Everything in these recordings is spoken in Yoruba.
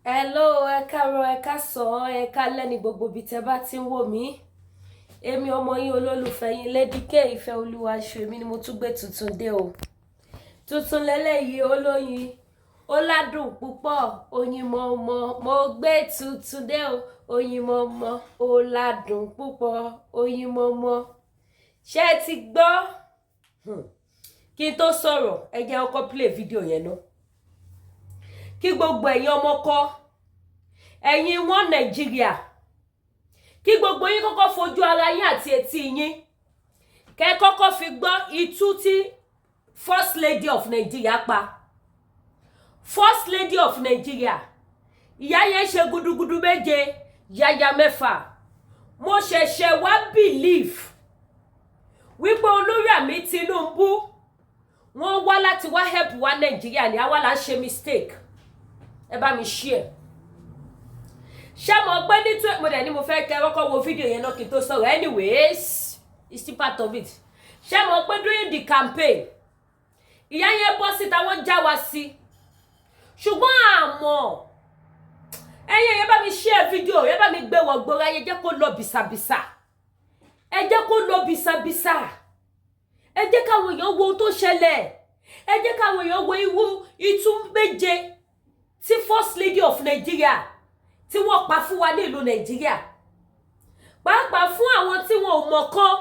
Hello, ẹ káàárọ̀, ẹ káàsán, ẹ káalẹ́ ní gbogbo ibi tẹ́ bá ti ń wò mí. Èmi ọmọ yín olólùfẹ́ yín Lady K ìfẹ́ olúwa ṣe èmi ni mo tún gbé tuntun dé o. Tuntun lélẹ́yìí olóyin, ó ládùn púpọ̀, oyin mọ̀ọ́mọ̀, mo gbé tuntun dé o. Oyin mọ̀ọ́mọ̀, ó ládùn púpọ̀, oyin mọ̀ọ́mọ̀. Ṣé ẹ ti gbọ́? Kí n tó sọ̀rọ̀, ẹ jẹ́ ọkọ play video yẹn náà. Kí gbogbo ẹ̀yin ọmọ kọ́, ẹ̀yin wọn Nàìjíríà, kí gbogbo yín kọ́kọ́ fojú ara yín àti etí yín kẹ́ kọ́kọ́ fi gbọ́ itú tí First Lady of Nigeria pa. First Lady of Nigeria, ìyá yẹn ṣe gudugudu méje yaya mẹ́fà. Mo ṣẹ̀ṣẹ̀ wá believe wípé Oluremi Tinubu wọ́n wá láti wá help wa Nàìjíríà ni àwa là ń ṣe mistake. Ẹ bá mi share. Ṣé mo gbé ní tó mo dẹ̀ ní mo fẹ́ kẹ́ kọ́kọ́ wo fídíò yẹn náà kí n tó sọ̀rọ̀. Anyways, it's still part of it. Ṣé mo gbé during the campaign ìyá yẹn bọ́ síta wọ́n já wa sí. Ṣùgbọ́n àmọ́ ẹ̀yin yẹn bá mi share fídíò, yẹn bá mi gbé wọ̀ gbọ́ra, yẹn jẹ́ kó lọ bìsàbìsà. Ẹ jẹ́ kó lọ bìsàbìsà. Ẹ jẹ́ káwọn èèyàn wo ohun tó ṣẹlẹ̀. Ẹ jẹ́ káwọn èèyàn wo itú méje tí First Lady of Nigeria tí wọ́n pa fún wa ní ìlú Nàìjíríà. Pàápàá fún àwọn tí wọn ò mọ̀ kan.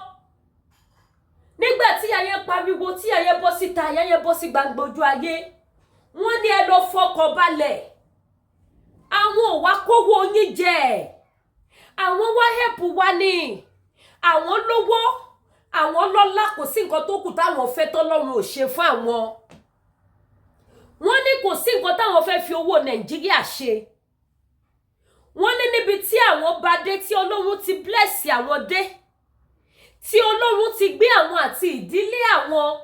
Nígbà tí ayé pariwo, tí ayé bọ́ síta, ayé bọ́ sí gbangba ojú ayé, wọ́n ní ẹ lọ fọkàn balẹ̀. Àwọn ò wá kówó yín jẹ. Àwọn wá help wa ni. Àwọn lówó, àwọn lọ́lá, kò sí nǹkan tó kù táwọn fẹ́ tọ́lọ́run ò ṣe fún àwọn. Wọ́n ní kò sí nǹkan táwọn fẹ́ fi owó Nàìjíríà ṣe. Wọ́n ní níbi tí àwọn bá dé, tí Ọlọ́run ti bless àwọn dé, tí Ọlọ́run ti gbé àwọn àti ìdílé àwọn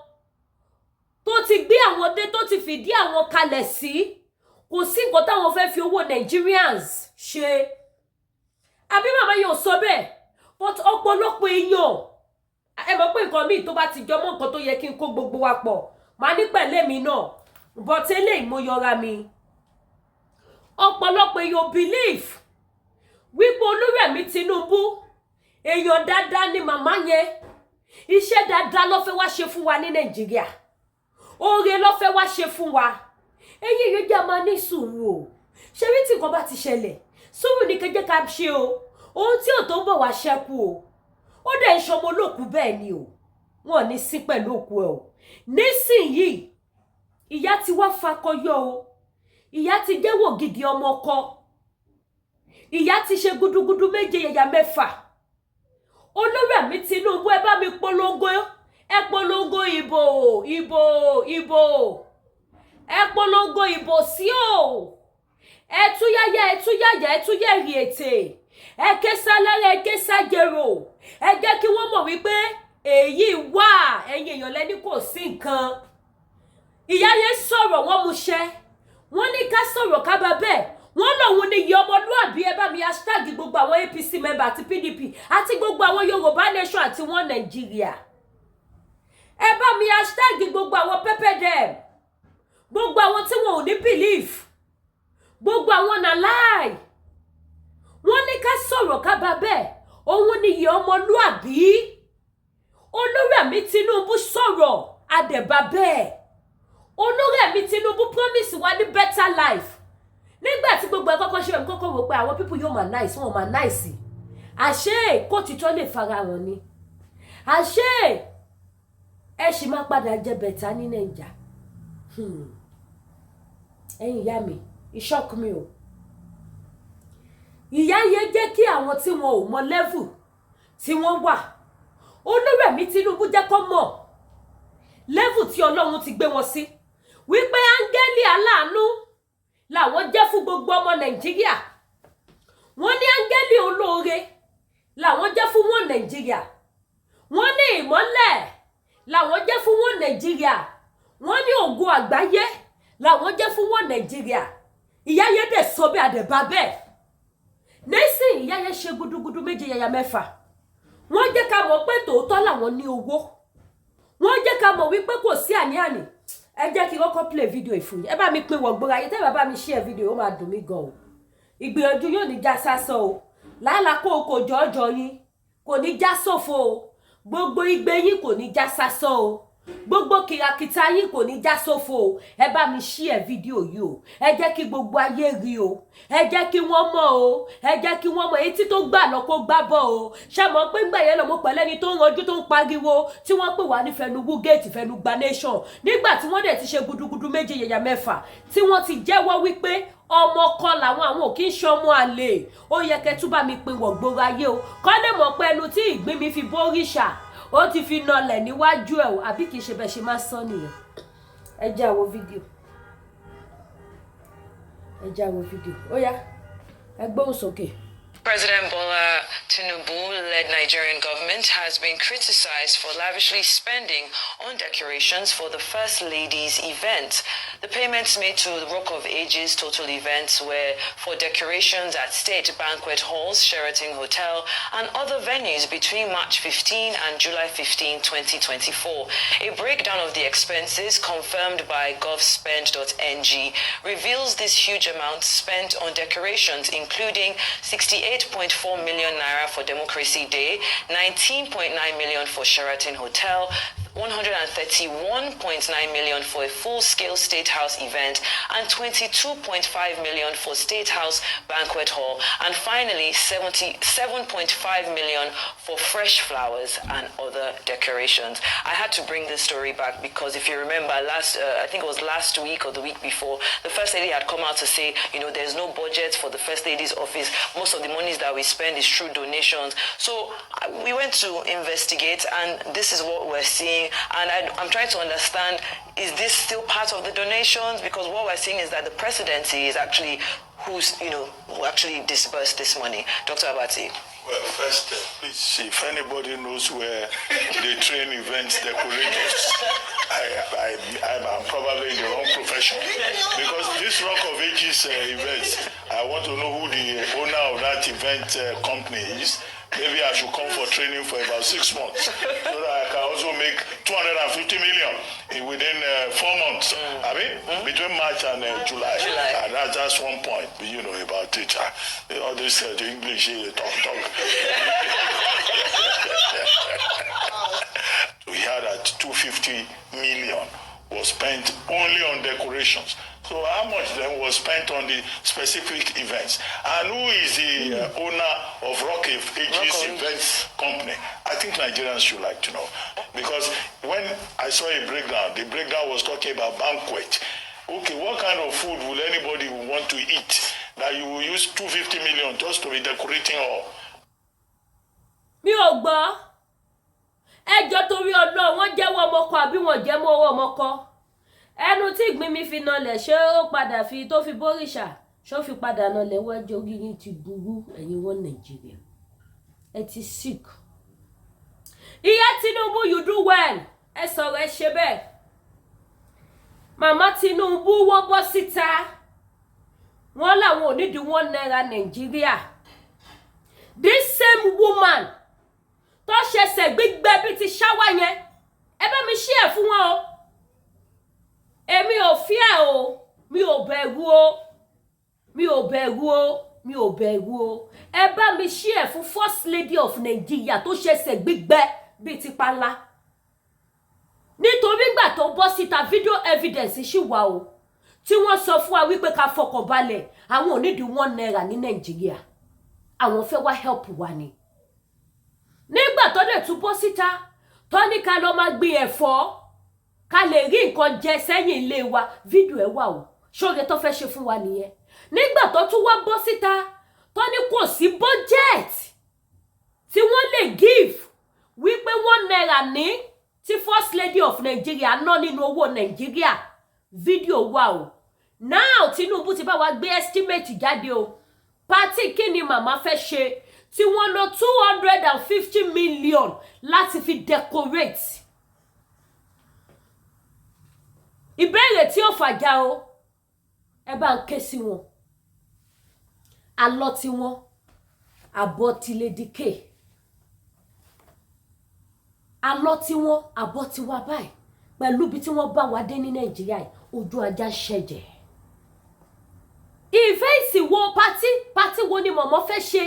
tó ti gbé àwọn dé, tó ti fìdí àwọn kalẹ̀ sí, kò sí nǹkan táwọn fẹ́ fi owó Nigerians ṣe. Àbí màmá yóò sọ bẹ́ẹ̀, but ọ̀pọ̀lọpọ̀ èèyàn ẹ mọ̀ pé nǹkan míì tó bá ti jọmọ́ nǹkan tó yẹ kí n kó gbogbo wa pọ̀, màá ní pẹ̀lẹ́ mi náà, but eléyìí mo yọra mi. Ọ̀pọ̀lọpọ̀ èèyàn believe wípé Oluremi Tinubu èèyàn dáadáa ni màmá yẹn. Iṣẹ́ dáadáa ló fẹ́ wá ṣe fún wa ní Nàìjíríà. Oore ló fẹ́ wá ṣe fún wa. Ẹ̀yin yẹn jẹ́ máa ní sùúrù o. Ṣé rí tí nǹkan bá ti ṣẹlẹ̀, sùúrù ni kẹ́ jẹ́ ká ṣe o. Ohun tí ò tó ń bọ̀ wá ṣẹ́kù o. Ó dẹ̀ ń ṣọmọ olókùú bẹ́ẹ̀ ni o. Wọ́n ní sí pẹ̀lú òkú ẹ̀ o. Nísìnyìí, ìyá ti wá fakọyọ o. Ìyá ti jẹ́wọ́ gidi ọmọ ọkọ. Ìyá ti ṣe gudugudu méje yẹ̀yà mẹ́fà. Oluremi Tinubu, ẹ bá mi polongo, ẹ polongo ìbò, ìbò, ìbò. Ẹ polongo ìbò sí o. Ẹ túyáyá, ẹ túyáyá, ẹ túyẹ̀rì ètè. Ẹ ké sálára, ẹ ké sájẹrò. Ẹ jẹ́ kí wọ́n mọ̀ wípé èyí wà, ẹ̀yin èèyàn lẹ́ni kò sí nǹkan. Ìyá yẹn sọ̀rọ̀, wọ́n mú ṣẹ. Wọ́n ní ká sọ̀rọ̀ ká bá bẹ́ẹ̀. Wọ́n lòun ni ìyá ọmọlúàbí. Ẹ bá mi hashtag gbogbo àwọn APC member àti PDP àti gbogbo àwọn Yorùbá nation àti wọn Nàìjíríà. Ẹ bá mi hashtag gbogbo àwọn PPDM. Gbogbo àwọn tí wọn ò ní believe. Gbogbo àwọn na lie. Wọ́n ní ká sọ̀rọ̀ ká bá bẹ́ẹ̀. Òun ni ìyá ọmọlúàbí. Oluremi Tinubu sọ̀rọ̀ àdẹ̀bà bẹ́ẹ̀. Oluremi Tinubu promise wa ní better life. Nígbà tí gbogbo ẹ kọ́kọ́ ṣe kọ́kọ́ wò pé àwọn people yóò máa nice, wọn máa nice. Àṣé kò títọ́ lè fara wọn ni. Àṣé ẹ ṣì máa padà jẹ bẹ̀tà ní Nàìjà. Ẹ̀yin ìyá mi, it shock me o. Ìyá yẹn jẹ́ kí àwọn tí wọn ò mọ level tí wọ́n wà, Oluremi Tinubu jẹ́ kó mọ̀ level tí Ọlọ́run ti gbé wọn sí. Wípé áńgẹ́lì aláàánú làwọn jẹ́ fún gbogbo ọmọ Nàìjíríà. Wọ́n ní áńgẹ́lì olóore làwọn jẹ́ fún wọn Nàìjíríà. Wọ́n ní ìmọ́lẹ̀ làwọn jẹ́ fún wọn Nàìjíríà. Wọ́n ní ògo àgbáyé làwọn jẹ́ fún wọn Nàìjíríà. Ìyá yẹn dẹ̀ sọ bẹ́ẹ̀ àdẹ̀bà bẹ́ẹ̀. Nísìn ìyá yẹn ṣe gudugudu méje yàyà mẹ́fà. Wọ́n jẹ́ ká mọ̀ pé tòótọ́ làwọn ní owó. Wọ́n jẹ́ ká mọ̀ wípé kò sí àní-àní. ẹ jẹ́ kí kọ́kọ́ play video ìfún yín ẹ bá mi pín wọ̀ gbọ́ra ayé tẹ́ bá mi share video ó máa dùn mí gan o. ìgbìyànjú yóò ní já sásán o lálàá kó jọjọ yín kò ní já sófo o gbogbo igbe yín kò ní já sásán o gbogbo kìràkìtà yín kò ní já sófo o ẹ bá mi share fídíò yìí o ẹ jẹ́ kí gbogbo ayé rí o ẹ jẹ́ kí wọ́n mọ̀ o ẹ jẹ́ kí wọ́n mọ̀ etí tó gbà lọ kó gbá bọ̀ o ṣé mọ̀ pé ńgbà yẹn lọ mo pẹ̀lẹ́ ni tó ń ranjú tó ń pariwo tí wọ́n pè wá ní fẹnuwú géètì fẹnugba nation nígbà tí wọ́n dẹ̀ ti ṣe gudugudu méje yẹ̀yà mẹ́fà tí wọ́n ti jẹ́wọ́ wípé ọmọ kan làwọn àwọn ò kí ń ṣọmọ àlè ó yẹ kẹ́ tún bá mi pin wọ̀gbọ́ra ayé o kọ́ lè mọ̀ pé ẹnu tí ìgbín mi fi bóríṣà ó ti fi nọlẹ̀ níwájú ẹ̀ o àbí kì í ṣe bẹ́ẹ̀ ṣe máa sọ nìyẹn ẹ jẹ́ á wo fídíò ó yá ẹ gbóhùn sókè. President Bola Tinubu-led Nigerian government has been criticized for lavishly spending on decorations for the First Lady's event. The payments made to the Rock of Ages total events were for decorations at state banquet halls, Sheraton Hotel, and other venues between March 15 and July 15, 2024. A breakdown of the expenses confirmed by govspend.ng reveals this huge amount spent on decorations, including 68.4 million naira for Democracy Day, 19.9 million for Sheraton Hotel, 131.9 million for a full-scale State House event, and 22.5 million for State House Banquet Hall, and finally 77.5 million for fresh flowers and other decorations. I had to bring this story back because if you remember, I think it was last week or the week before, the First Lady had come out to say, there's no budget for the First Lady's office. Most of the monies that we spend is through donations. So we went to investigate, and this is what we're seeing. And I'm trying to understand, is this still part of the donations? Because what we're seeing is that the presidency is actually who actually disbursed this money. Dr. Abati. Well, first, please, if anybody knows where they train events decorators, I'm probably in the wrong profession. Because this Rock of Ages events, I want to know who the owner of that event company is. Maybe I should come for training for about 6 months so that I can also make 250 million within 4 months. I mean, between March and July. And that's one point, about it. All this the English talk. We heard that 250 million was spent only on decorations. So how much then was spent on the specific events? And who is the owner of Rock of Ages Events Company? I think Nigerians should like to know. Because when I saw a breakdown, the breakdown was talking about banquet. Okay, what kind of food will anybody want to eat that you will use 250 million just to be decorating all? Mi ò gbọ́. Ẹjọ́ torí Ọlọ́run wọ́n jẹ́wọ́ ọmọ ọkọ àbí wọ́n jẹ́wọ́ ọmọ ọkọ. Ẹnu tí ìgbín mi fi nọlẹ̀ ṣé ó padà fi tó fi bóríṣà ṣó fi padà nọlẹ̀ wájú orí yín ti burú ẹ̀yin wọn Nàìjíríà. Ẹ ti sick. Ìyá Tinubu, you do well. Ẹ sọ̀rọ̀ ẹ ṣe bẹ́ẹ̀. Màmá Tinubu wọ́n bọ́ síta. Wọ́n làwọn ò nídìí ₦1 Nàìjíríà. This same woman tó ṣẹ̀ṣẹ̀ gbígbẹ́ bí ti ṣáwá yẹn. Ẹ bá mi share fún wọn o. Èmi ò fear o, mi ò bẹ̀rù o. Ẹ bá mi share fún First Lady of Nigeria tó ṣẹ̀ṣẹ̀ gbígbẹ́ bí ti pala. Nítorí ìgbà tó bọ́ síta video evidence ṣì wà o. Tí wọ́n sọ fún wa wípé ká fọkàn balẹ̀, àwọn ò nídìí ₦1 ní Nàìjíríà. Àwọn fẹ́ wá help wa ni. Nígbà tó dẹ̀ tún bọ́ síta, tó ní ká lọ máa gbin ẹ̀fọ́. Ká lè rí nǹkan jẹ sẹ́yìn ilé wa, fídíò ẹ̀ wà o. Ṣóge tó fẹ́ ṣe fún wa nìyẹn. Nígbà tó tún wá bọ́ síta, tó ní kò sí budget tí wọ́n lè give wípé ₦1 ní tí First Lady of Nigeria ná nínú owó Nàìjíríà, fídíò wà o. Now Tinubu ti bá wa gbé estimate jáde o. Party kí ni màmá fẹ́ ṣe tí wọ́n ná 250 million láti fi decorate. Ìbéèrè tí ó fàjà o, ẹ bá ń ké sí wọn. Àlọ tí wọn, àbọ̀ ti Lady K. Àlọ tí wọn, àbọ̀ ti wá báyìí. Pẹ̀lú bí tí wọ́n bá wa dé ní Nàìjíríà, ojú ajá ṣẹ̀jẹ̀. Ìfẹ́ ìsìnwó wo party wo ni mọ̀mọ́ fẹ́ ṣe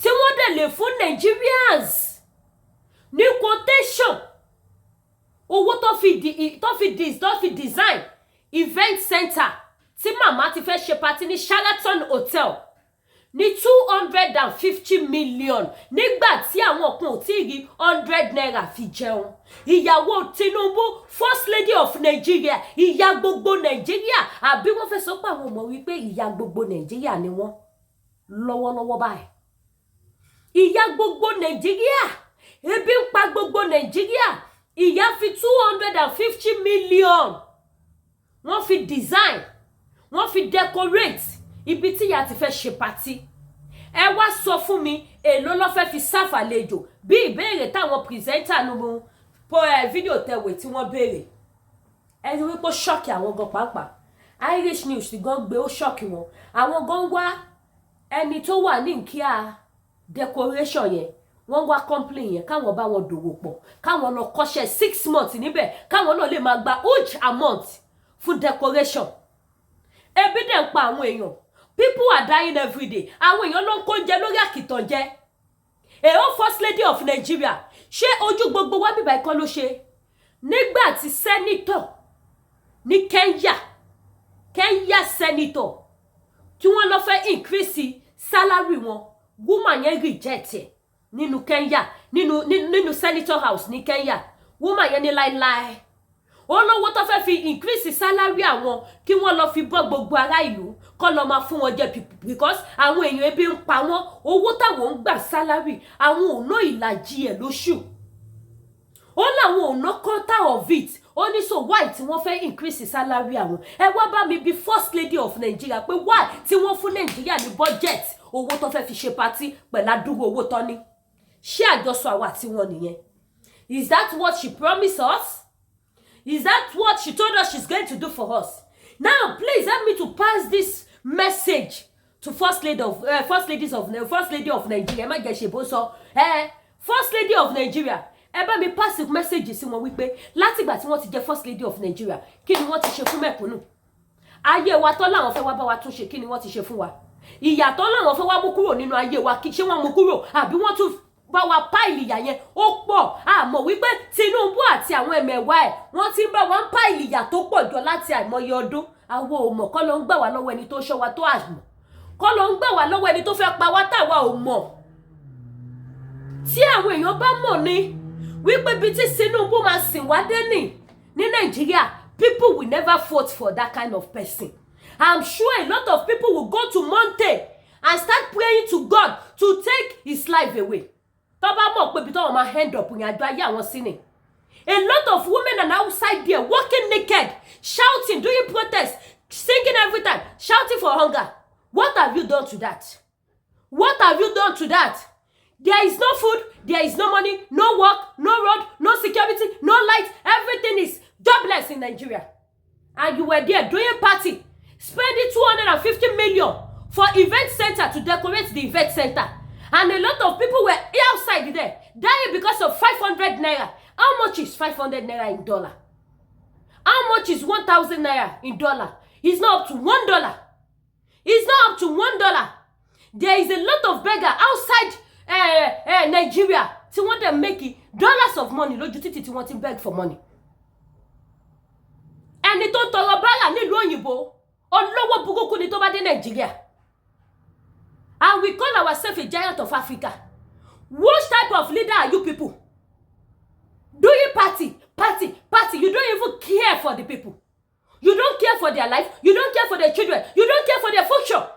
tí wọ́n dẹ̀ lè fún Nigerians ní quotation owó tó fi design event center tí màmá ti fẹ́ ṣe party ní Sheraton Hotel ní 250 million nígbà tí àwọn kan ò tí rí 100 naira fi jẹun. Ìyàwó Tinubu, first lady of Nigeria, ìyá gbogbo Nigeria, àbí wọ́n fẹ́ sọ pé àwọn ọmọ wípé ìyá gbogbo Nigeria ni wọ́n lọ́wọ́lọ́wọ́ báyìí. Ìyá gbogbo Nigeria, ebi ń pa gbogbo Nigeria, ìyá fi 250 million wọ́n fi design, wọ́n fi decorate ibi tí ìyá ti fẹ́ ṣe party. Ẹ wá sọ fún mi èló ló fẹ́ fi ṣàfàlejò bí ìbéèrè táwọn presenter nu fídíò tẹ̀wé tí wọ́n béèrè. Ẹ rí wípé ó ṣọ́ọ̀kì àwọn gan pàápàá. Irish News gan gbé ó ṣọ́ọ̀kì wọn. Àwọn gan wá ẹni tó wà ní nkíà decoration yẹn, wọ́n wá complain yẹn káwọn bá wọn dòwò pọ̀, káwọn lọ kọ́ṣẹ́ 6 months níbẹ̀, káwọn náà lè máa gba huge amount fún decoration. Ebi dẹ̀ ń pa àwọn èèyàn. People are dying every day. Àwọn èèyàn ló ń kó jẹ lórí àkìtàn jẹ. Èó first lady of Nigeria, ṣé ojú gbogbo wa bíbá ikọ́ ló ṣe? Nígbà tí senator ní Kenya senator tí wọ́n lọ fẹ́ increase salary wọn, woman yẹn reject ẹ̀ nínú Kenya, nínú senator house ní Kenya. Woman yẹn ní láíláí. Olówó tó fẹ́ fi increase salary àwọn kí wọ́n lọ fi bọ́ gbogbo ará ìlú kọ́ lọ máa fún wọn jẹ because àwọn èèyàn ebi ń pa wọ́n, owó táwọn ń gbà salary àwọn ò ná ìlàjì ẹ̀ lóṣù. Ó láwọn ò ná quarter of it. Ó ní so why tí wọ́n fẹ́ increase salary àwọn. Ẹ wá bá mi bí first lady of Nigeria pé why tí wọ́n fún Nigeria ní budget owó tó fẹ́ fi ṣe party pẹ̀lú àdúgbò owó tán ní. Ṣé àjọsọ àwa àti wọn nìyẹn? Is that what she promised us? Is that what she told us she's going to do for us? Now, please help me to pass this message to First Lady of Nigeria. Má jẹ́ ṣe bó sọ. First Lady of Nigeria. Ẹ bá mi pass message sí wọn wípé látìgbà tí wọ́n ti jẹ́ First Lady of Nigeria, kí ni wọ́n ti ṣe fún mẹ̀kúnnù? Ayé wa tó láwọn fẹ́ wá bá wa tún ṣe, kí ni wọ́n ti ṣe fún wa? Ìyà tó láwọn fẹ́ wá mú kúrò nínú ayé wa, kí ṣé wọ́n mú kúrò àbí wọ́n tún bá wa páìlì ìyà yẹn ó pọ̀. Àmọ́ wípé Tinubu àti àwọn ẹ̀mẹ̀wá ẹ̀ wọ́n ti ń bá wa ń páìlì ìyà tó pọ̀ jọ láti àìmọye ọdún. Àwọn ò mọ̀ kọ́ ló ń gbà wá lọ́wọ́ ẹni tó ṣọ́ wa tó àmọ̀, kọ́ ló ń gbà wá lọ́wọ́ ẹni tó fẹ́ pa wá táwa ò mọ̀. Tí àwọn èèyàn bá mọ̀ ni wípé bí tí Tinubu máa sìn wá dé ní Nàìjíríà, people will never vote for that kind of person. I'm sure a lot of people will go to Monte and start praying to God to take his life away. Tó bá mọ̀ pé bí tó máa end up ní àjọ ayé àwọn sí ni. A lot of women are outside there walking naked, shouting, doing protests, singing every time, shouting for hunger. What have you done to that? What have you done to that? There is no food, there is no money, no work, no road, no security, no light. Everything is jobless in Nigeria. And you were there doing party, spending 250 million for event center to decorate the event center. And a lot of people were outside there, dying because of 500 naira. How much is 500 naira in dollar? How much is 1,000 naira in dollar? It's not up to $1. It's not up to $1. There is a lot of beggar outside Nigeria. Tí wọ́n dem make dollars of money lójú títì tí wọ́n ti beg for money. Ẹni tó tọrọ bárà nílùú òyìnbó, olówó burúkú ni tó bá dé Nigeria. And we call ourselves a giant of Africa. Which type of leader are you people? Do you party? You don't even care for the people. You don't care for their life. You don't care for their children. You don't care for their future.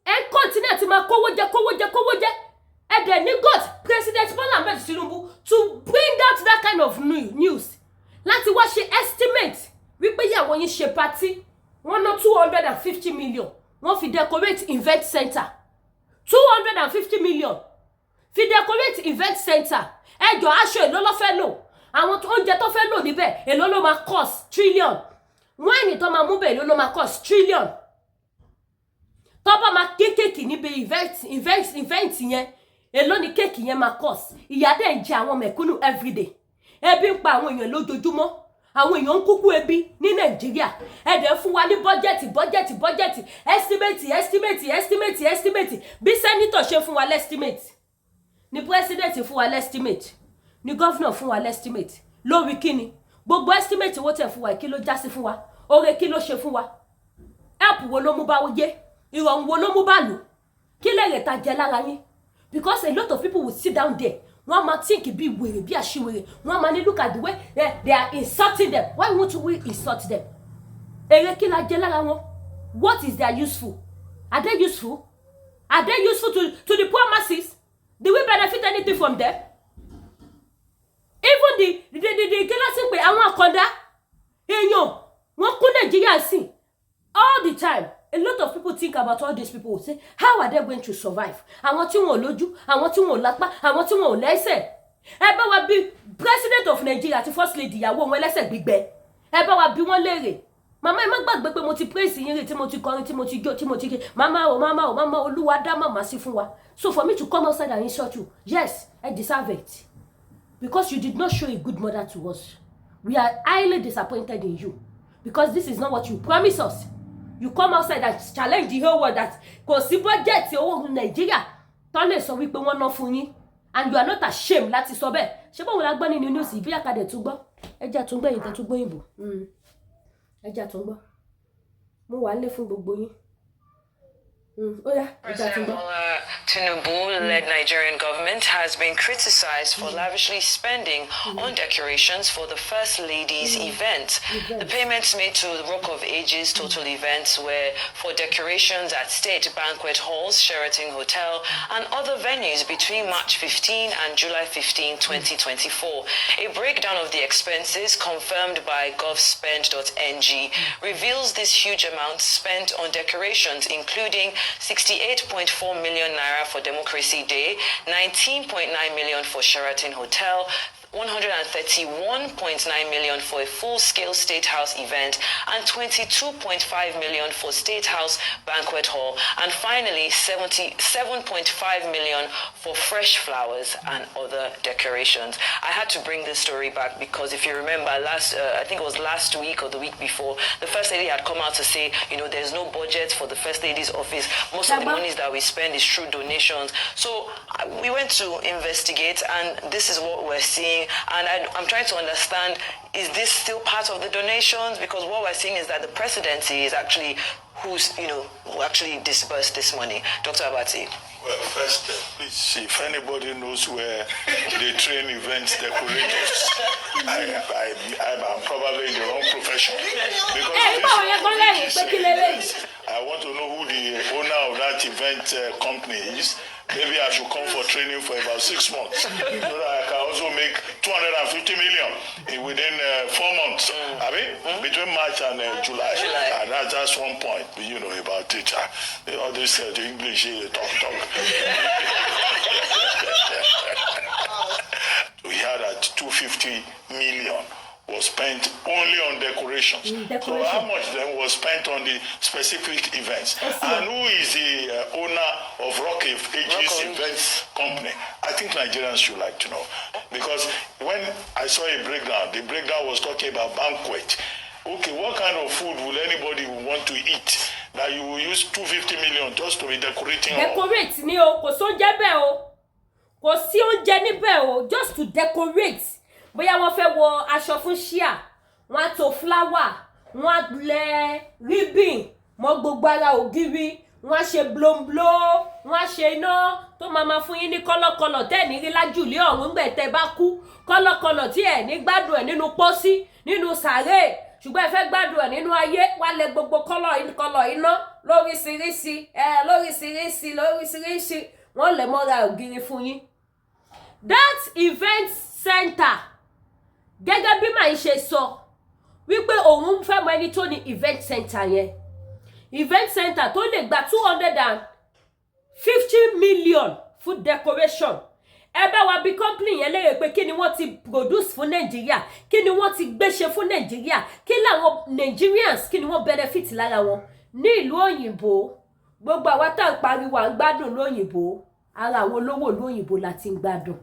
And continue to make kówó jẹ. And then you got President Bola Ahmed Tinubu to bring out that kind of news. Láti wá ṣe estimate wípé yà wọ́n yín ṣe party, wọ́n ná 250 million. Wọ́n fi decorate event center. 250 million. Fi decorate event center. Ẹjọ́ aṣọ èló ló fẹ́ lò. Àwọn oúnjẹ tó fẹ́ lò níbẹ̀ èló ló máa cost trillion. Wine tó máa mú bẹ̀ èló ló máa cost trillion. Tó bá máa kéèkì níbi event yẹn, èló ni kéèkì yẹn máa cost. Ìyà dẹ̀ ń jẹ àwọn mẹ̀kúnnù everyday. Ebi ń pa àwọn èèyàn lójoojúmọ́. àwọn èèyàn ń kúkú ebi ní Nàìjíríà ẹ dẹ̀ fún wa ní budget estimate bí senator ṣe fún wa l'estimate ni president fún wa l'estimate ni governor fún wa l'estimate lórí kíni gbogbo estimate wo tẹ̀ fún wa kí ló já sí fún wa oore kí ló ṣe fún wa help wo ló mú bá wọjé ìrọ̀rùn wo ló mú bá lò kí lèrè ta jẹ lára yín because a lot of people will sit down there one man think bí wèrè bí àṣìwèrè one man look at the way they are insulting them. Why won't we insult them? Èrè kí la jẹ lára wọn? What is their useful? Are they useful? Are they useful to the poor masses? Do we benefit anything from them? Even the kílásì pé àwọn àkàndá èèyàn wọ́n kún Nàìjíríà sí all the time. A lot of people think about all these people say, how are they going to survive? Àwọn tí wọn ò lójú, àwọn tí wọn ò lápá, àwọn tí wọn ò lẹ́sẹ̀. Ẹ bá wa bí president of Nigeria àti first lady ìyàwó wọn lẹ́sẹ̀ gbígbẹ. Ẹ bá wa bí wọ́n léèrè. Mama ẹ má gbàgbé pé mo ti praise yín rí tí mo ti kọrin tí mo ti jó tí mo ti ké. Mama Olúwa dá màmá sí fún wa. So for me to come outside and insult you, yes, I deserve it. Because you did not show a good mother to us. We are highly disappointed in you. Because this is not what you promised us. You come outside and challenge the whole world that kò sí budget owó Nigeria tó lè sọ wípé wọ́n ná fún yín and you are not ashamed láti sọ bẹ́ẹ̀ ṣé báwo la gbọ́ nínú news bí àkàdé tún gbọ́ ẹjẹ́ tún gbọ́ yìí tẹ́ tún gbọ́ ìbò ẹjẹ́ tún gbọ́ mo wà lé fún gbogbo yín. President Bola Tinubu-led Nigerian government has been criticized for lavishly spending on decorations for the First Lady's event. The payments made to the Rock of Ages total events were for decorations at state banquet halls, Sheraton Hotel, and other venues between March 15 and July 15, 2024. A breakdown of the expenses confirmed by govspend.ng reveals this huge amount spent on decorations, including 68.4 million naira for Democracy Day, 19.9 million for Sheraton Hotel, 131.9 million for a full-scale State House event, and 22.5 million for State House Banquet Hall, and finally 77.5 million for fresh flowers and other decorations. I had to bring this story back because if you remember I think it was last week or the week before, the First Lady had come out to say, there's no budget for the First Lady's office. Most of the monies that we spend is through donations. So we went to investigate, and this is what we're seeing. And I'm trying to understand, is this still part of the donations? Because what we're seeing is that the presidency is actually who actually disbursed this money. Dr. Abati. Well, first, please, if anybody knows where they train events decorators, I'm probably in the wrong profession. Because I want to know who the owner of that event company is. Maybe I should come for training for about 6 months so that I can also make 250 million within 4 months. I mean, between March and July. And that's one point, about it. All this the English talk. We had at 250 million was spent only on decorations. So how much then was spent on the specific events? And who is the owner of Rock of Ages Events Company? I think Nigerians should like to know. Because when I saw a breakdown, the breakdown was talking about banquet. Okay, what kind of food will anybody want to eat that you will use 250 million just to be decorating? Decorate ni o, kò sóúnjẹ bẹ́ẹ̀ o. Kò sí oúnjẹ níbẹ̀ o, just to decorate. Bóyá wọ́n fẹ́ wọ aṣọ fún ṣíà, wọ́n á to flower, wọ́n á lẹ ribbon mọ́ gbogbo ara ògiri, wọ́n á ṣe blóńbló, wọ́n á ṣe iná tó máa fún yín ní kọ́lọ́kọ́lọ́ tẹ́ ní rí lájùlé ọ̀run gbẹ̀ tẹ́ bá kú, kọ́lọ́kọ́lọ́ tí ẹ̀ ní gbádùn ẹ̀ nínú pósí, nínú sàárè, ṣùgbọ́n ẹ fẹ́ gbádùn ẹ̀ nínú ayé, wá lẹ gbogbo kọ́lọ̀ iná lóríṣiríṣi, wọ́n lẹ̀ mọ́ra ògiri fún yín. That event center, gẹ́gẹ́ bí màá ṣe sọ wípé òun fẹ́ mọ ẹni tó ní event center yẹn, event center tó lè gba 250 million fún decoration. Ẹ bá wa bí company yẹn léèrè pé kí ni wọ́n ti produce fún Nàìjíríà, kí ni wọ́n ti gbéṣe fún Nàìjíríà, kí làwọn Nigerians kí ni wọ́n benefit lára wọn ní ìlú òyìnbó. Gbogbo àwa tá ń pariwo à ń gbádùn lóyìnbó, ara àwọn olówó lóyìnbó la ti ń gbádùn.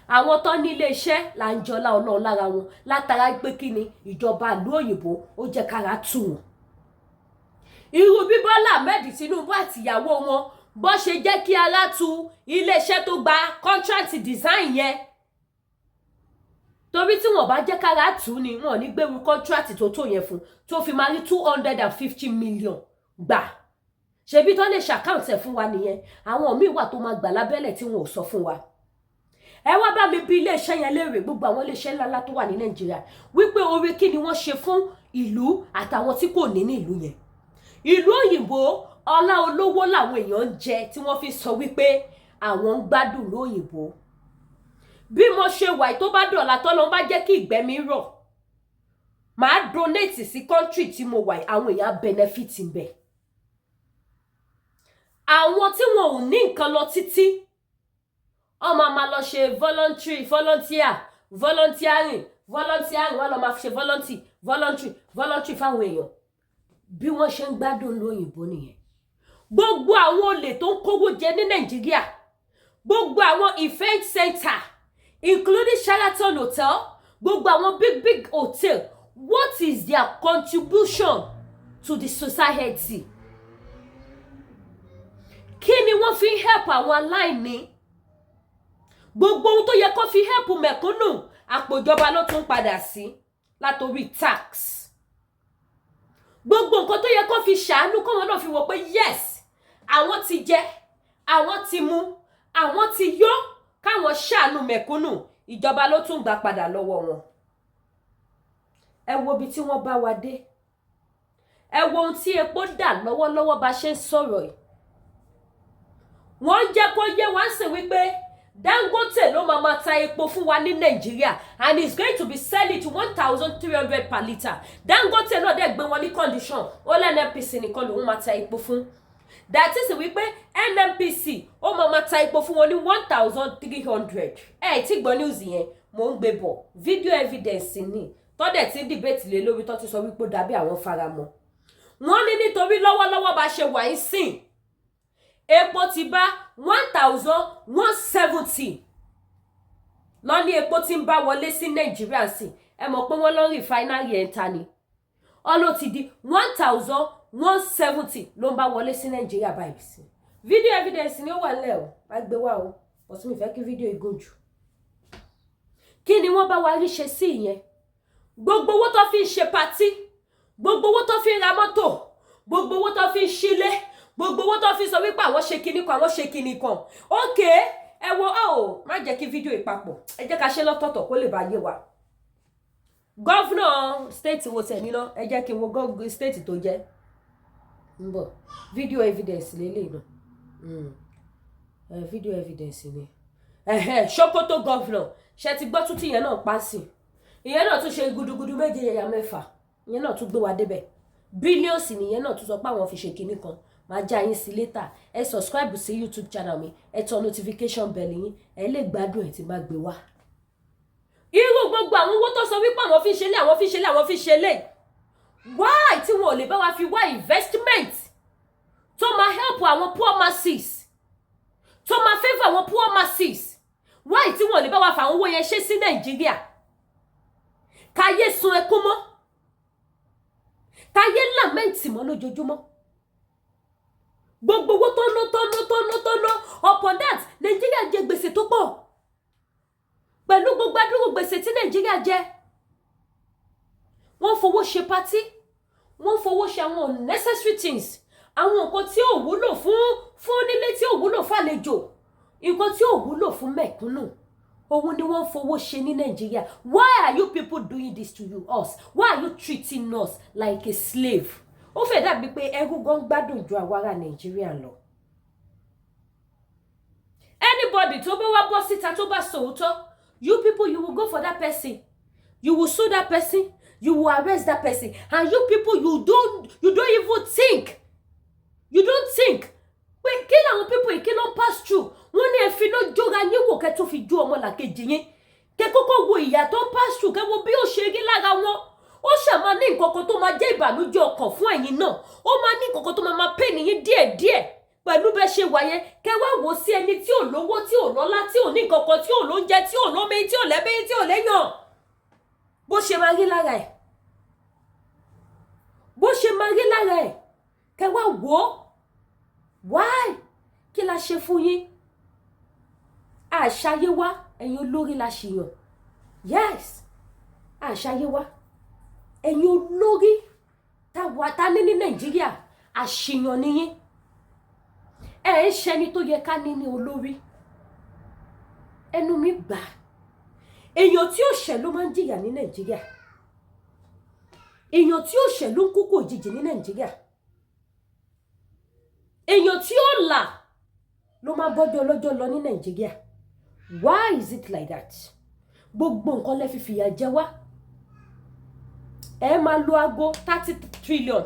àwọn tó ní ilé iṣẹ́ là ń jọlá Ọlọ́run lára wọn látara pé kí ni ìjọba ìlú òyìnbó ó jẹ́ kára tù wọ́n. irú bí Bọ́lá Ahmed Tinubu àtìyàwó wọn bó ṣe jẹ́ kí ara tu ilé iṣẹ́ tó gba contract design yẹn, torí tí wọ́n bá jẹ́ kára tù ni wọ́n ní gbèrú contract tó yẹn fún tó fi máa rí 250 million gbà. ṣebí tó lè ṣàkáǹtì ẹ̀ fún wa nìyẹn. àwọn míì wà tó máa gbà lábẹ́lẹ̀ tí wọn ò sọ fún wa. ẹ wá bá mi bí iléeṣẹ́ yẹn léèrè, gbogbo àwọn iléeṣẹ́ ńláńlá tó wà ní Nàìjíríà, wípé oore kí ni wọ́n ṣe fún ìlú àtàwọn tí kò ní ìlú yẹn. ìlú òyìnbó ọlá olówó làwọn èèyàn ń jẹ tí wọ́n fi sọ wípé àwọn ń gbádùn lóyìnbó. bí mo ṣe wà tó bá dọ̀la tọ́lọ́ bá jẹ́ kí ìgbẹ́ mi rọ̀, màá donate sí country tí mo wà, àwọn èèyàn benefit ń bẹ. àwọn tí wọn ò ní nǹkan lọ títí, ọmọ máa lọ ṣe volunteering wọn lọ máa ṣe voluntary fáwọn èèyàn. bí wọ́n ṣe ń gbádùn lóyìnbó nìyẹn. gbogbo àwọn olè tó ń kówó jẹ ní Nàìjíríà, gbogbo àwọn event center including Sheraton Hotel, gbogbo àwọn big hotel, what is their contribution to the society? kí ni wọ́n fi help àwọn aláìní? gbogbo ohun tó yẹ kó fi help mẹ̀kúnnù, àpòjọba ló tún padà sí látorí tax. gbogbo nǹkan tó yẹ kó fi ṣàánú, kó wọn náà fi wò pé yes, àwọn ti jẹ, àwọn ti mu, àwọn ti yó, káwọn ṣàánú mẹ̀kúnnù, ìjọba ló tún gbà padà lọ́wọ́ wọn. ẹ wo ibi tí wọ́n bá wa dé. ẹ wo ohun tí epo dà lọ́wọ́lọ́wọ́ bá ṣe ń sọ̀rọ̀ yìí. wọ́n jẹ́ kó yé wá sí wípé Dangote ló máa ta epo fún wa ní Nàìjíríà, and it's going to be selling to 1,300 per litre. Dangote náà dẹ̀ gbé wọn ní condition, ó lẹ́ NNPC nìkan lòun máa ta epo fún. that is wípé NNPC ó máa ta epo fún wọn ní 1,300. tí gbọ́ news yẹn mò ń gbé bọ̀, video evidence ni tọ́dẹ̀ tí debate lé lórí tó ti sọ wípé dàbí àwọn faramọ́. wọ́n ní nítorí lọ́wọ́lọ́wọ́ bá ṣe wà ń sìn, epo ti bá 1,170 lọ ní epo tí ń bá wọlé sí Nàìjíríà sí. ẹ mọ̀ pé wọ́n lọ refinery ẹ̀ ń ta ni. ọlọ́ ti di 1,170 ló ń bá wọlé sí Nàìjíríà báyìí sí. video evidence ni ó wà nílẹ̀ o, má gbé wá o, ọ̀tún mi fẹ́ kí video igun jù. kí ni wọ́n bá wa rí ṣe sí ìyẹn? gbogbo owó tó fi ń ṣe patí, gbogbo owó tó fi ń ra mọ́tò, gbogbo owó tó fi ń ṣílé, gbogbo owó tó fi sọ wípé àwọn ṣe kinní kan, àwọn ṣe kinní kan. Okay, ẹ wo má jẹ́ kí fídíò ìpapọ̀, ẹ jẹ́ ká ṣe lọ́tọ̀ọ̀tọ̀ kó lè bá yé wa. Gọ́vnà state wo tẹ̀ níná, ẹ jẹ́ kí n wo state tó jẹ́ ń bọ̀. Video evidence lélẹ̀ náà, video evidence ni. Sokoto gọ́vnà ṣe ti gbọ́ tún tí ìyẹn náà pa sí, ìyẹn náà tún ṣe gudugudu méje yẹ̀yà mẹ́fà, ìyẹn náà tún gbé wa débẹ̀. Billions nìyẹn náà tún sọ pé àwọn fi ṣe kinní kan. máa já yín sí later. Ẹ subscribe sí YouTube channel mi, ẹ tọ notification bell yín, ẹ lè gbádùn ẹ̀ tí máa gbé wá. Irú gbogbo àwọn owó tó sọ wípé àwọn fi ṣe lé, àwọn fi ṣe lé, àwọn fi ṣe lé. Why tí wọn ò lè bá wa fi wá investment tó máa help àwọn poor masses, tó máa favor àwọn poor masses? Why tí wọn ò lè bá wa fa àwọn owó yẹn ṣe sí Nàìjíríà? Káyé sun ẹkún mọ́, káyé lament mọ́ lójoojúmọ́. Gbogbo owó tó ná upon that Nàìjíríà jẹ gbèsè tó pọ̀. Pẹ̀lú gbogbo àdúrà gbèsè tí Nàìjíríà jẹ, wọ́n fowó ṣe party, wọ́n fowó ṣe àwọn unnecessary things, àwọn nǹkan tí ò wúlò fún nílé, tí ò wúlò fún àlejò, nǹkan tí ò wúlò fún mẹ̀kúnnù. Òun ni wọ́n fowó ṣe ní Nàìjíríà. Why are you people doing this to us? Why are you treating us like a slave? Ó fẹ́ dàbí pé ẹrú gan gbádùn ju àwa ará Nàìjíríà lọ. Anybody tó bá wá bọ́ síta tó bá sòótọ́, you people, you will go for that person, you will sue that person, you will arrest that person, and you people, you don't even think, pé kí làwọn people kí ló pass through. Wọ́n ní ẹ fi ló jóra yín wò kẹ́ tó fi jó ọmọlàkejì yín, kẹ́ kọ́kọ́ wo ìyà tó pass through, kẹ́ wo bí ó ṣe rí lára wọn. Ó ṣàmà ní nǹkan kan tó máa jẹ́ ìbànújẹ́ ọkàn fún ẹ̀yin náà, ó máa ní nǹkan kan tó máa pain yín díẹ̀díẹ̀ pẹ̀lú bẹ́ ṣe wà yẹn kẹ́ wá wò sí ẹni tí ò lówó tí ò lọ́lá tí ò ní kankan tí ò lóúnjẹ tí ò lómi tí ò lẹ́bí tí ò léyàn bó ṣe máa rí lára ẹ̀ bó ṣe máa rí lára ẹ̀ kẹ́ wá wò ó wáì kí la ṣe fún yín àṣàyé wá ẹ̀yin olórí la ṣèyàn yes àṣàyé wá ẹ̀yin olórí ta ní Nàìjíríà àṣìyàn nìyí ẹ ń ṣẹni tó yẹ ká ní olórí ẹnu mi gbà èèyàn tí ó ṣẹ̀ ló máa ń jìyà ní Nàìjíríà èèyàn tí ó ṣẹ̀ ló ń kúkú òjijì ní Nàìjíríà èèyàn tí ó là ló máa bọ́jọ́ ọlọ́jọ́ lọ ní Nàìjíríà why is it like that gbogbo nǹkan lẹ́ fi fìyà jẹ wá ẹ máa lo aago 30 trillion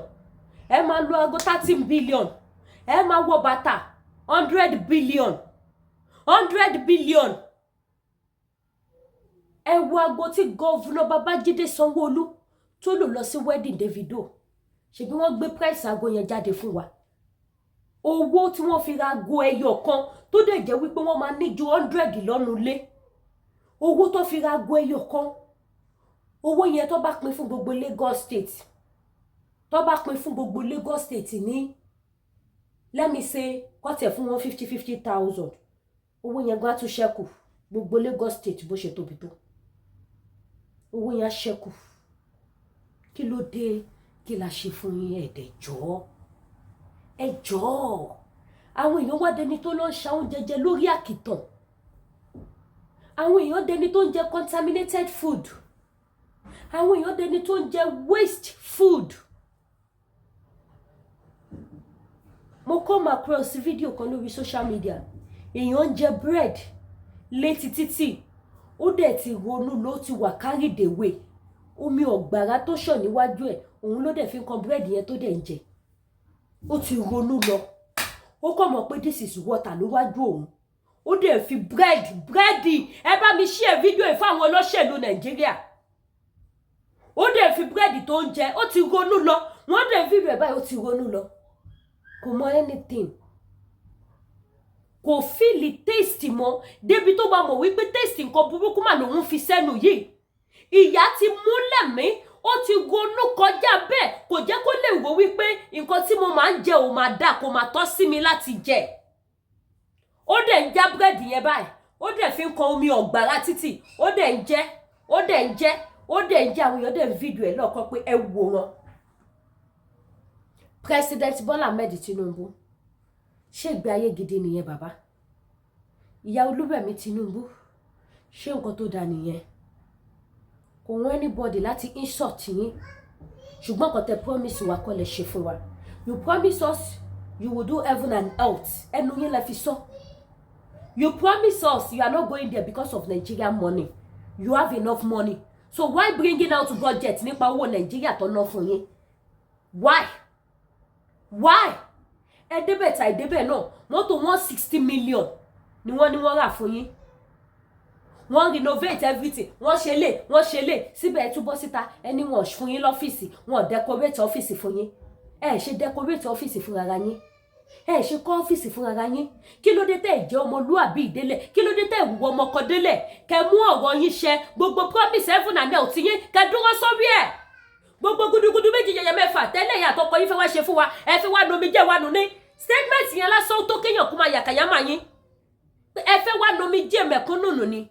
ẹ máa lo aago 13 billion ẹ máa wọ bàtà 100 billion 100 billion ẹ wo aago tí gọ́vùnà Babájídé Sanwó-Olú tó lò lọ sí wedding Davido ṣebí wọ́n gbé price aago yẹn jáde fún wa owó tí wọ́n fi ra aago ẹyọ kan tó dẹ̀ jẹ́ wípé wọ́n máa ní ju 100 lọ́nu ilé owó tó fi ra aago ẹyọ kan owó yẹn tó bá pín fún gbogbo Lagos State tó bá pín fún gbogbo Lagos State ní let me say kọ́tẹ̀ fún wọn 50,000 owó yẹn gan tún ṣẹ́kù gbogbo Lagos State bó ṣe tóbi tó owó yẹn ṣẹ́kù kí ló dé kí la ṣe fún yín ẹ̀dẹ̀ jọ̀ọ́ ẹ jọ̀ọ́ àwọn èèyàn wá dẹni tó lọ ń ṣa oúnjẹ jẹ lórí àkìtàn àwọn èèyàn dẹni tó ń jẹ contaminated food àwọn èèyàn dẹni tó ń jẹ waste food mo come across fídíò kan lórí social media èèyàn ń jẹ bread létí títì ó dẹ̀ ti ronú ló ti wà carried away omi ọ̀gbàrá tó ṣàn níwájú ẹ̀ òun ló dẹ̀ fi kan bread yẹn tó dẹ̀ ń jẹ ó ti ronú lọ ó kọ̀ mọ̀ pé this is water níwájú òun ó dẹ̀ fi búrẹ́dì ẹ bá mi share fídíò yìí fún àwọn olóṣèlú Nàìjíríà ó dẹ̀ fi búrẹ́dì tó ń jẹ ó ti ronú lọ wọ́n dẹ̀ fídíò ẹ̀ báyìí ó ti ronú lọ kò mọ anything kò fíìlì taste mọ́ débi tó bá mọ̀ wípé taste nǹkan burúkú mà lòun fi sẹ́nu yìí ìyá ti múlẹ̀ mí ó ti ronú kọjá bẹ́ẹ̀ kò jẹ́ kó lè wò wípé nǹkan tí mo máa ń jẹ ò máa dà kò máa tọ́ sí mi láti jẹ ó dẹ̀ ń já búrẹ́dì yẹn báyìí ó dẹ̀ fi ń kan omi ọ̀gbàrá títì ó dẹ̀ ń jẹ ó dẹ̀ ń jẹ ó dẹ̀ ń jẹ àwọn èèyàn dẹ̀ ń fídíò ẹ̀ lọ́kàn pé ẹ wò wọn. President Bola Ahmed Tinubu ṣé ìgbé ayé gidi nìyẹn bàbá ìyá Olúrẹ̀mí Tinubu ṣé nǹkan tó dáa nìyẹn kò wọ́n anybody láti insult yín ṣùgbọ́n kò tẹ promise wa kọ́ lè ṣe fún wa you promise us you will do heaven and earth ẹnu yín lẹ fi sọ you promise us you are not going there because of Nigerian money you have enough money so why bringing out budget nípa owó Nàìjíríà tó ná fún yín why ẹ débẹ̀ tà ìdébẹ̀ náà mọ́tò 160 million ni wọ́n rà fún yín wọ́n renovate everything wọ́n ṣe lè síbẹ̀ ẹ túbọ̀ síta ẹni wọ́n fún yín lọ́fíìsì wọ́n decorate ọ́fíìsì fún yín ẹ ṣe decorate ọ́fíìsì fún ara yín ẹ ṣe kọ́ ọ́fíìsì fún ara yín kí ló dé tẹ́ ẹ jẹ́ ọmọlúàbí ìdélẹ̀ kí ló dé tẹ́ ẹ wù ọmọ ọkọ délẹ̀ kẹ́ mú ọ̀rọ̀ yín ṣẹ gbogbo promise heaven and earth yín kẹ́ dúró sórí ẹ̀ gbogbo gudugudu méjì yẹyẹ mẹ́fà tẹ́lẹ̀ yàtọ̀ ọkọ yín fẹ́ wá ṣe fún wa ẹ fi wá nomi jẹ́ wa nù ní statement yẹn lásán tó kéèyàn kó máa yàkàyàmà yín ẹ fẹ́ wá nomi jẹ́ mẹ̀kúnnù nù ni.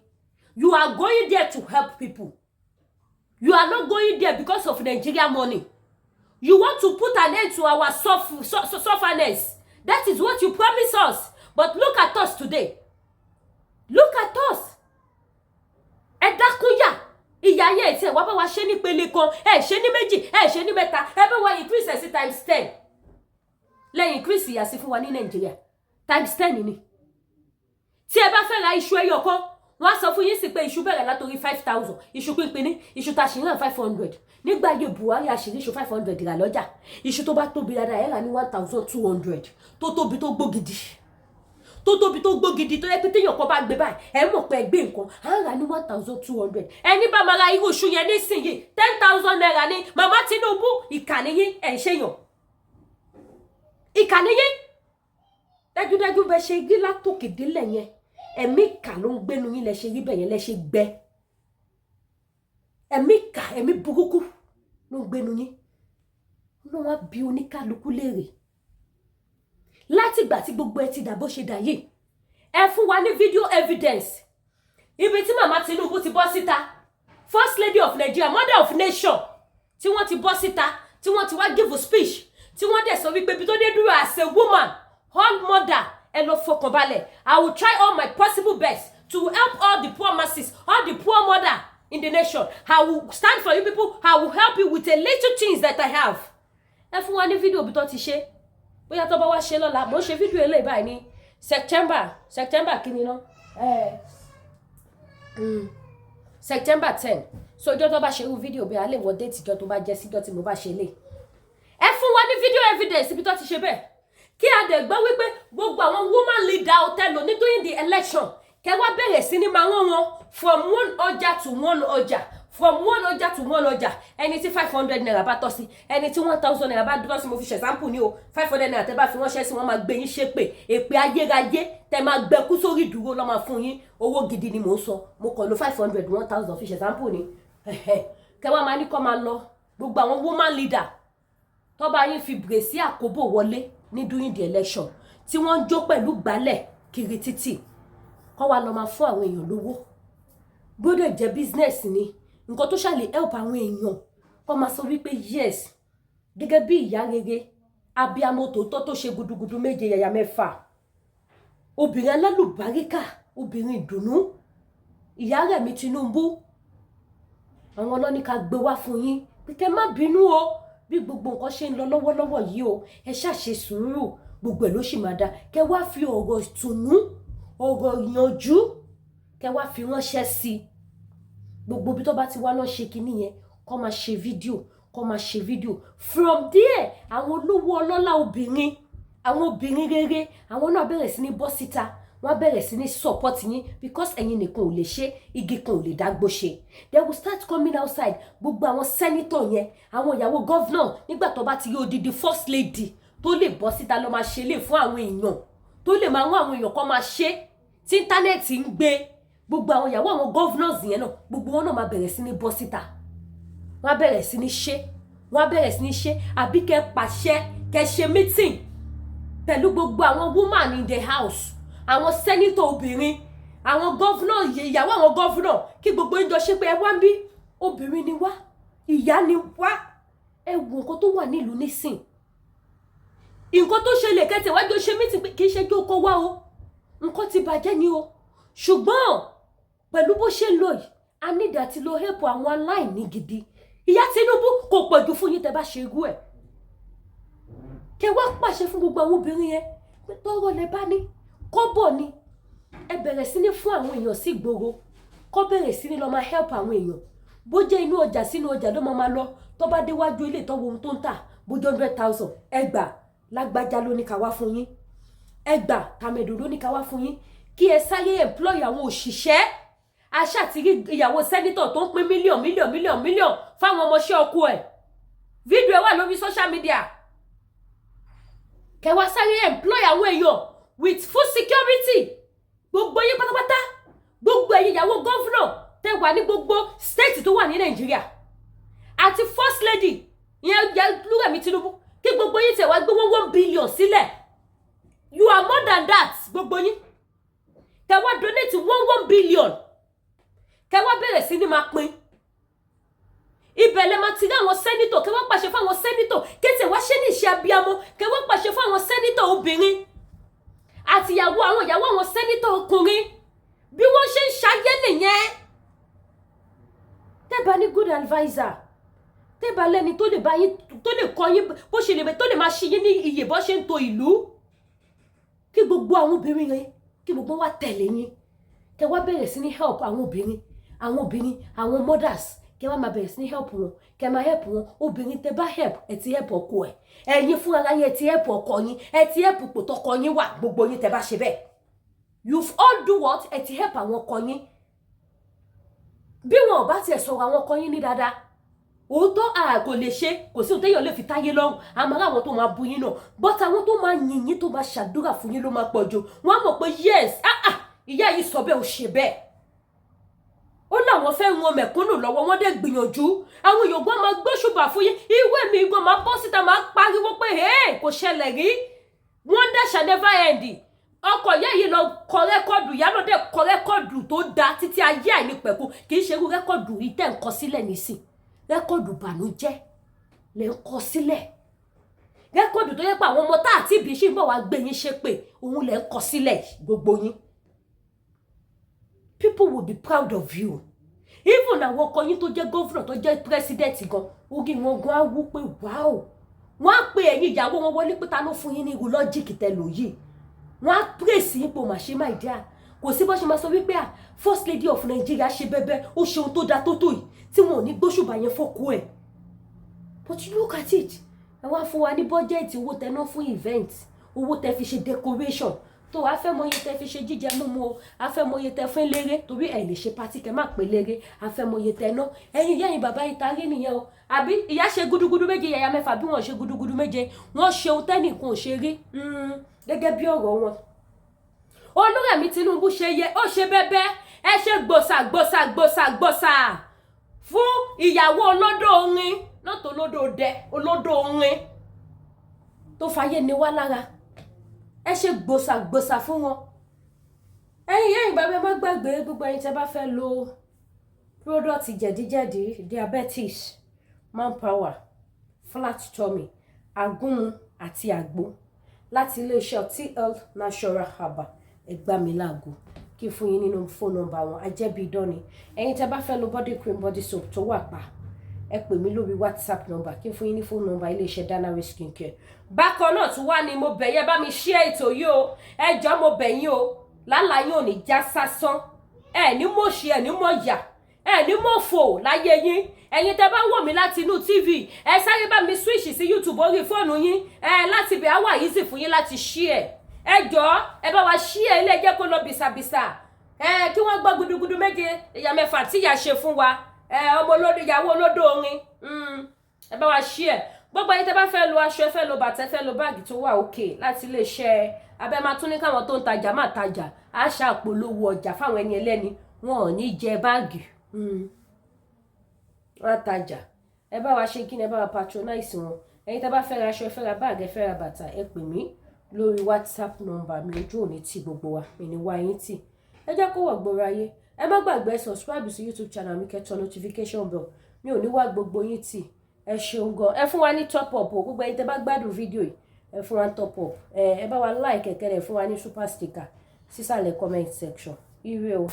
You are going there to help people. You are not going there because of Nigerian money. You want to put an end to our sufferness. That is what you promise us. But look at us today. Look at us. Ẹ dákúnyà. Ìyà yẹn tí ẹ wá bá wa ṣe ní pele kan, ẹ ṣe ní méjì, ẹ ṣe ní mẹ́ta, ẹ bá wa increase ẹ̀ sí times 10. Lẹ́yìn increase ìyà sí fún wa ní Nàìjíríà. Times 10 ni. Tí ẹ bá fẹ́ ra iṣu ẹyọ kan, wọ́n sọ fún yín sí pé iṣu bẹ̀rẹ̀ látorí 5,000 iṣu pínpín ní iṣu ta ṣì ń ràn 500 nígbà yẹ Buhari àṣírí iṣu 500 rà lọ́jà iṣu tó bá tóbi dáadáa ẹ̀ rà ní 1,200 tó tóbi tó gbógidi tó yẹ pé téèyàn kan bá gbé báyìí ẹ̀ mọ̀ pé ẹgbẹ́ nǹkan à ń rà ní 1,200 ẹni bá máa ra irú iṣu yẹn nísìnyí 10,000 naira ní màmá Tinubu ìkànnì yín ẹ̀ ń ṣèyàn ìkànnì yín dájúdájú bẹ ṣe rí látòkè délẹ̀ yẹn ẹ̀mí ìkà ló ń gbénu yín lẹ ṣe rí bẹ́ẹ̀ yẹn lẹ ṣe gbẹ ẹ̀mí ìkà ẹ̀mí burúkú ló ń gbénu yín ló wá bí oníkálukú léèrè látìgbà tí gbogbo ẹ ti dà bó ṣe dà yìí ẹ fún wa ní video evidence ibi tí màmá Tinubu ti bọ́ síta first lady of Nigeria mother of nation tí wọ́n ti bọ́ síta tí wọ́n ti wá give speech tí wọ́n dẹ̀ sọ wípé ibi tó dé dúró as a woman all mother ẹ lọ fọkàn balẹ̀ I will try all my possible best to help all the poor masses all the poor mother in the nation I will stand for you people I will help you with a little things that I have ẹ fún wa ní fídíò bí tó ti ṣe bóyá tó bá wá ṣe lọ́la mo ṣe fídíò eléyìí báyìí ní September kí ni ná September 10 so ọjọ́ tó bá ṣe irú fídíò bí alẹ́ wọ déètì ìjọ tó bá jẹ́ síjọ́ tí mo bá ṣe lè ẹ fún wa ní fídíò evidence ibi tó ti ṣe bẹ́ẹ̀ kí a dẹ̀ gbọ́ wípé gbogbo àwọn woman leader hotel ní during the election kẹwàá bẹ̀rẹ̀ sí ní máa rán wọn from one ọjà to one ọjà from one ọjà to one ọjà ẹni tí 500 naira bá tọ́ sí ẹni tí 1000 naira bá dúró sí mo fi ṣe sample ní o 500 naira tẹ́ bá fi wọ́n ṣẹ́ sí wọ́n máa gbé yín ṣépè èpè ayérayé tẹ́ máa gbẹkú sórí ìdúró lọ́ máa fún yín owó gidi ni mò ń sọ mo kàn lo 500 1000 fi ṣe sample ní kẹwàá máa ní kọ́ máa lọ gbogbo àwọn woman leader tó bá yín fi bèrèsí àkóbò wọlé ní during the election tí wọ́n ń jó pẹ̀lú gbálẹ̀ kiri títì kọ́ wa lọ máa fún àwọn èèyàn lówó gbọ́dọ̀ jẹ́ business ni nǹkan tó ṣàlè help àwọn èèyàn kọ́ máa sọ wípé yes gẹ́gẹ́ bí ìyá rere abiyamọ tòótọ́ tó ṣe gudugudu méje yàyà mẹ́fà obìnrin alálùbáríkà obìnrin ìdùnnú ìyá Rẹ̀mí Tinubu àwọn ọlọ́ni ká gbé wá fún yín pé kẹ́ má bínú o bí gbogbo nǹkan ṣe ń lọ lọ́wọ́lọ́wọ́ yìí o ẹ ṣàṣe sùúrù gbogbo ẹ̀ ló sì máa dá kẹ́ wá fi ọ̀rọ̀ ìtùnú ọ̀rọ̀ ìyànjú kẹ́ wá fi ránṣẹ́ sí i gbogbo bí tó bá ti wá lọ ṣe kinní yẹn kó máa ṣe fídíò from there àwọn olówó ọlọ́lá obìnrin àwọn obìnrin rere àwọn náà bẹ̀rẹ̀ sí ní bọ́ síta wọ́n bẹ̀rẹ̀ sí ní support yín because ẹ̀yin nìkan ò lè ṣe igi kan ò lè dágbó ṣe they will start coming outside gbogbo àwọn senator yẹn àwọn ìyàwó governor nígbà tó bá ti rí odidi first lady tó lè bọ́ síta lọ máa ṣe lè fún àwọn èèyàn tó lè máa wọ́n àwọn èèyàn kan máa ṣe tí íńtánẹ́ẹ̀tì ń gbé gbogbo àwọn ìyàwó àwọn governors yẹn náà gbogbo wọn náà máa bẹ̀rẹ̀ sí ní bọ́ síta wọ́n á bẹ̀rẹ̀ sí ní ṣe àbí kẹ́ pàṣẹ kẹ́ ṣe meeting pẹ̀lú gbogbo àwọn woman in the house àwọn senator obìnrin àwọn governor ìyàwó àwọn governor kí gbogbo ìjọ ṣe pé ẹ wá ń bí obìnrin ni wá ìyá ni wá ẹ wo nǹkan tó wà nílùú nísìn nǹkan tó ṣe lè kẹtẹ wájú ṣe meeting kì í ṣe jókòó wá o nǹkan ti bàjẹ́ ni o ṣùgbọ́n pẹ̀lú bó ṣe ń lọ yìí a nídìí àti lo help àwọn aláìní gidi ìyá Tinubu kò pọ̀jù fún yín tẹ́ bá ṣe irú ẹ̀ kẹ́ wá pàṣẹ fún gbogbo àwọn obìnrin yẹn pé tọrọ lẹ bá ní kọ́bọ̀ ni ẹ bẹ̀rẹ̀ sí ní fún àwọn èèyàn sí ìgboro kọ́ bẹ̀rẹ̀ sí ní lọ máa help àwọn èèyàn bó jẹ́ inú ọjà sínú ọjà ló máa lọ tó bá déwájú ilé ìtọ́wò ohun tó ń tà bó jẹ́ 100,000 ẹgbà lágbájá ló ní ká wá fún yín ẹgbà tàmẹ̀dò ló ní ká wá fún yín kí ẹ sáyé employ àwọn òṣìṣẹ́ aṣàtìrí ìyàwó sẹ́nítọ̀ tó ń pín mílíọ̀n fáwọn ọmọọṣẹ́ ọkọ ẹ̀ fídíò ẹ̀ wà lórí social media kẹwàá sáyé employ àwọn èèyàn with full security gbogbo yín pátápátá gbogbo ẹ̀yin ìyàwó gọ́fúnà tẹ́ wà ní gbogbo state tó wà ní Nàìjíríà àti first lady ìyẹn Oluremi Tinubu kí gbogbo yín tẹ́ wá gbé 1 billion sílẹ̀ you are more than that gbogbo yín kẹ́ wá donate 1 billion kẹ́ wá bẹ̀rẹ̀ sí ní máa pín ibẹ̀ lẹ máa ti rí àwọn sẹ́nítọ̀ kẹ́ wá pàṣẹ fún àwọn sẹ́nítọ̀ kéte wá ṣe ní iṣẹ́ abiyamọ kẹ́ wá pàṣẹ fún àwọn sẹ́nítọ̀ obìnrin àti ìyàwó àwọn sẹ́nítọ̀ ọkùnrin bí wọ́n ṣe ń ṣayé nìyẹn tẹ́ bá ní good adviser tẹ́ bá lẹ́ni tó lè bá yín tó lè kọ́ yín bó ṣe lè tó lè máa ṣe yín ní iye bó ṣe ń to ìlú kí gbogbo àwọn obìnrin yẹn kí gbogbo wa tẹ̀lé yín kẹ́ wá bẹ̀rẹ̀ sí ní help àwọn obìnrin àwọn mothers kẹ́ wá máa bẹ̀rẹ̀ sí ní help wọn kẹ́ máa help wọn obìnrin tẹ́ bá help ẹ ti help ọkọ ẹ̀ ẹ̀yin fún ara yín ẹ ti help ọkọ yín ẹ ti help ipò tọkọ yín wà gbogbo yín tẹ́ bá ṣe bẹ́ẹ̀ you've all do what ẹ ti help àwọn ọkọ yín bí wọn ò bá tiẹ̀ sọ̀rọ̀ àwọn ọkọ yín ní dáadáa òótọ́ kò lè ṣe kò sí òtéyàn lè fi táyé lọ́rùn àmọ́ àwọn tó máa bu yín náà but àwọn tó máa yìn yín tó máa ṣàdúrà fún yín ló máa pọ̀ jù wọ́n á mọ̀ pé yes ìyá yìí sọ bẹ́ẹ̀ ò ṣe bẹ́ẹ̀ ó láwọn fẹ́ ran mẹ̀kúnnù lọ́wọ́ wọ́n dẹ̀ gbìyànjú àwọn Yorùbá máa gbé ṣùgbà fún yín ìwé mi gan máa bọ́ síta máa pariwo pé kò ṣẹlẹ̀ rí wọ́n dẹ̀ ṣàdẹ́fà ẹ̀ǹdì ọkọ̀ ìyá yìí lọ kọ rẹ́kọ̀dù ìyá náà dẹ̀ kọ rẹ́kọ̀dù tó dáa títí ayé àìnípẹ̀kú kì í ṣe irú rẹ́kọ̀dù yìí tẹ̀ ń kọ sílẹ̀ nísìn rẹ́kọ̀dù bànújẹ́ lè ń kọ sílẹ̀ rẹ́kọ̀dù tó yẹ pé àwọn ọmọ tá àti ìbí ṣì ń bọ̀ wá gbé yín ṣépè òun lè ń kọ sílẹ̀ gbogbo yín people will be proud of you even àwọn ọkọ yín tó jẹ́ governor tó jẹ́ president gan orí wọn gan á wú pé wow wọ́n á pe ẹ̀yin ìyàwó wọn wọlé pé ta ló fún yín ní irú lọ́jíìkì tẹ lò yìí wọ́n á praise yín pé o mà ṣe máa dá kò sí bó ṣe máa sọ wípé first lady of Nigeria ṣe bẹ́bẹ́ ó ṣe ohun tó dáa tó tó yìí tí wọn ò ní gbóṣùbà yẹn fọ́kú ẹ̀ but you look at it ẹ wá fún wa ní bọ́jẹ́ẹ̀tì owó tẹ ná fún event owó tẹ fi ṣe decoration tó wàá fẹ́ mọye tẹ fi ṣe jíjẹ mímu o a fẹ́ mọye tẹ fún léré torí ẹ lè ṣe pátí kẹ má pé léré a fẹ́ mọye tẹ ná ẹ̀yin ìyá yín bàbá yìí ta rí nìyẹn o àbí ìyá ṣe gúdúgúdú méje yàyà mẹ́fà bí wọ́n ṣe gúdúgúdú méje wọ́n ṣe ohun tẹ́nìkan ò ṣe rí gẹ́gẹ́ bí ọ̀rọ̀ wọn Olúrẹ̀mí Tinubu ṣe yẹ ó ṣe bẹ́bẹ́ ẹ ṣe gbòsà fún ìyàwó olódò orin náà tó olódò orin tó fàyè ní wá lára ẹ ṣe gbòsà fún wọn ẹ̀yin bàbá má gbàgbé gbogbo ẹ̀yin tẹ́ bá fẹ́ lo product jẹ̀díjẹ̀dí diabetes manpower flat tummy agúnmu àti àgbo láti iléeṣẹ́ TL Natural Herbal ẹgbàmíláàgò kí fún yín nínú fóònù nọ́mbà wọn ajẹ́bí ìdánni ẹ̀yin tẹ́ bá fẹ́ lo body cream body soap tó wà pa ẹ pè mí lórí WhatsApp nọ́mbà kí fún yín ní fóònù nọ́mbà iléeṣẹ́ Danare skincare bákan náà tún wá ní mo bẹ̀ yẹ bá mi share ètò yìí o ẹ jọ̀ọ́ mo bẹ̀ yín o lálàá yín ò ní já sásán ẹ ní mo ṣe ẹ ní mo yà ẹ ní mo fò láyé yín ẹ̀yin tẹ́ bá wò mí láti inú TV ẹ sáré bá mi switch sí YouTube orí fóònù yín láti bẹ̀ á wà easy fún yín láti share ẹ jọ̀ọ́ ẹ bá wa share ilé jẹ́ kó lọ bìsàbìsà kí wọ́n gbọ́ gudugudu méje ìyá mẹ́fà tí ìyá ṣe fún wa ọmọ olódò ìyàwó olódò orin ẹ bá wa share gbogbo ẹ̀yin tẹ́ bá fẹ́ lo aṣọ ẹ fẹ́ lo bàtà ẹ fẹ́ lo báàgì tó wà òkè láti iléeṣẹ́ abẹ́ máa tún ní káwọn tó ń tajà máa tajà á ṣàpolówó ọjà fáwọn ẹni ẹlẹ́ni wọn ò ní jẹ báàgì wọ́n á tajà ẹ bá wa ṣe kí ni ẹ bá wa patronize wọn ẹ̀yin tẹ́ bá fẹ́ ra aṣọ ẹ fẹ́ ra báàgì ẹ fẹ́ ra bàtà ẹ pè mí lórí WhatsApp nọ́mbà mi ojú òní tí gbogbo wa mi ní wá yín tì ẹ jẹ́ kó wọ̀ gbòòrò ayé ẹ má gbàgbé subscribe sí YouTube channel mi kẹ́tọ́ notification bell mi ò ní wá gbogbo yín tì ẹ ṣeun gan ẹ fún wa ní top up o gbogbo ẹ̀yin tẹ́ bá gbádùn fídíò yìí ẹ fún wa ní top up ẹ bá wa like kẹ̀kẹ́ rẹ̀ fún wa ní super sticker sísàlẹ̀ comment section ire o.